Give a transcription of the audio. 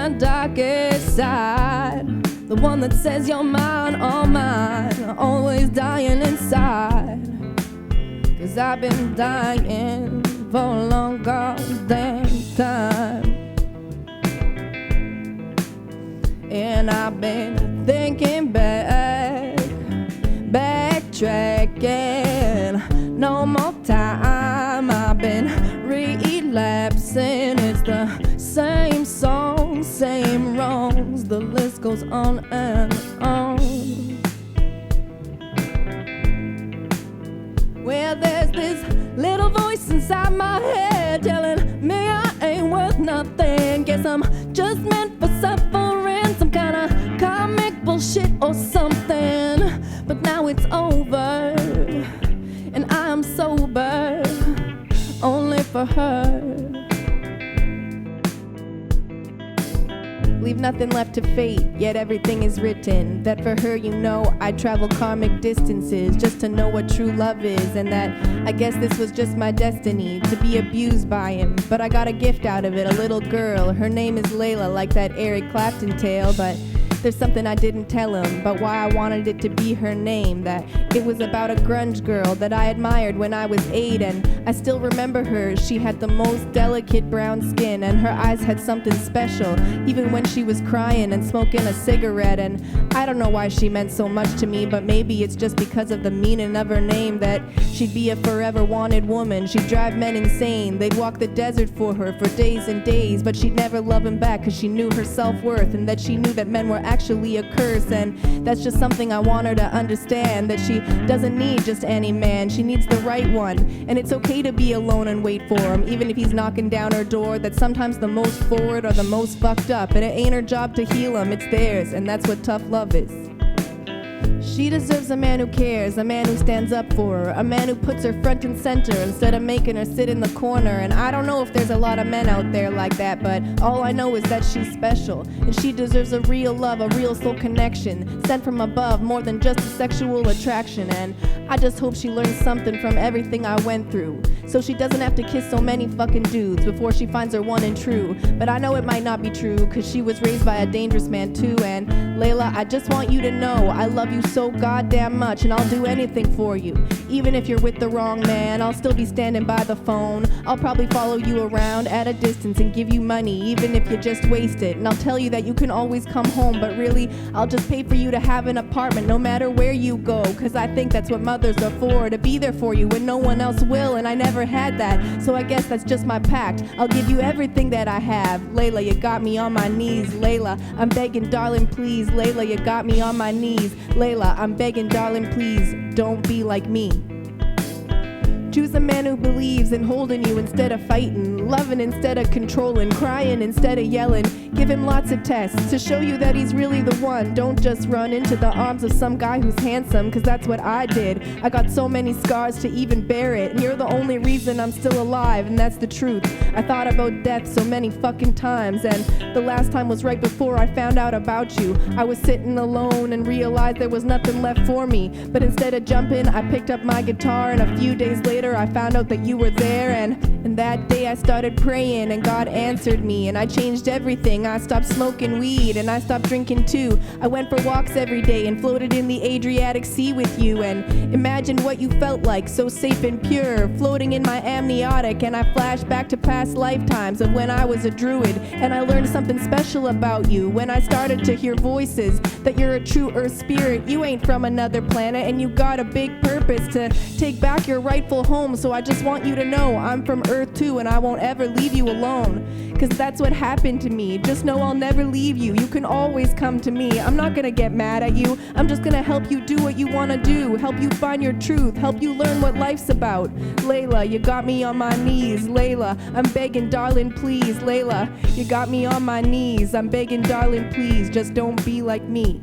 my darkest side, the one that says you're mine, all mine, always dying inside. 'Cause I've been dying for a long goddamn time, and I've been thinking backtracking, no more time. I've been relapsing. It's the same song, same wrongs. The list goes on and on. Well, there's this little voice inside my head telling me I ain't worth nothing. Guess I'm just meant for suffering, some kind of comic bullshit or something. But now it's over, and I'm sober, only for her. Leave nothing left to fate, yet everything is written. That for her, you know, I'd travel karmic distances just to know what true love is. And that I guess this was just my destiny, to be abused by him. But I got a gift out of it, a little girl. Her name is Layla, like that Eric Clapton tale. But there's something I didn't tell him, but why I wanted it to be her name. That it was about a grunge girl that I admired when I was 8, and I still remember her. She had the most delicate brown skin, and her eyes had something special, even when she was crying and smoking a cigarette. And I don't know why she meant so much to me, but maybe it's just because of the meaning of her name. That she'd be a forever wanted woman. She'd drive men insane. They'd walk the desert for her for days and days, but she'd never love him back, 'cause she knew her self-worth, and that she knew that men were actually a curse. And that's just something I want her to understand, that she doesn't need just any man, she needs the right one. And it's okay to be alone and wait for him, even if he's knocking down her door. That sometimes the most forward are the most fucked up, and it ain't her job to heal them, it's theirs. And that's what tough love is. She deserves a man who cares, a man who stands up for her, a man who puts her front and center instead of making her sit in the corner. And I don't know if there's a lot of men out there like that, but all I know is that she's special, and she deserves a real love, a real soul connection, sent from above, more than just a sexual attraction. And I just hope she learns something from everything I went through, so she doesn't have to kiss so many fucking dudes before she finds her one and true. But I know it might not be true, 'cause she was raised by a dangerous man too. And Layla, I just want you to know I love you so goddamn much, and I'll do anything for you. Even if you're with the wrong man, I'll still be standing by the phone. I'll probably follow you around at a distance and give you money, even if you just waste it. And I'll tell you that you can always come home, but really, I'll just pay for you to have an apartment no matter where you go. 'Cause I think that's what mothers are for, to be there for you when no one else will. And I never had that, so I guess that's just my pact. I'll give you everything that I have. Layla, you got me on my knees. Layla, I'm begging, darling, please. Layla, you got me on my knees. Layla, I'm begging, darling, please, don't be like me. Choose a man who believes in holding you instead of fighting, loving instead of controlling, crying instead of yelling. Give him lots of tests to show you that he's really the one. Don't just run into the arms of some guy who's handsome, 'cause that's what I did. I got so many scars to even bear it, and you're the only reason I'm still alive, and that's the truth. I thought about death so many fucking times, and the last time was right before I found out about you. I was sitting alone and realized there was nothing left for me, but instead of jumping, I picked up my guitar, and a few days later I found out that you were there. And that day I started praying, and God answered me, and I changed everything. I stopped smoking weed, and I stopped drinking too. I went for walks every day and floated in the Adriatic Sea with you. And imagine what you felt like, so safe and pure, floating in my amniotic. And I flashed back to past lifetimes of when I was a druid, and I learned something special about you when I started to hear voices, that you're a true earth spirit. You ain't from another planet, and you got a big purpose to take back your rightful home. So I just want you to know I'm from Earth too, and I won't ever leave you alone, 'cause that's what happened to me. Just know I'll never leave you. You can always come to me. I'm not gonna get mad at you. I'm just gonna help you do what you wanna do, help you find your truth, help you learn what life's about. Layla, you got me on my knees. Layla, I'm begging, darling, please. Layla, you got me on my knees. I'm begging, darling, please, just don't be like me.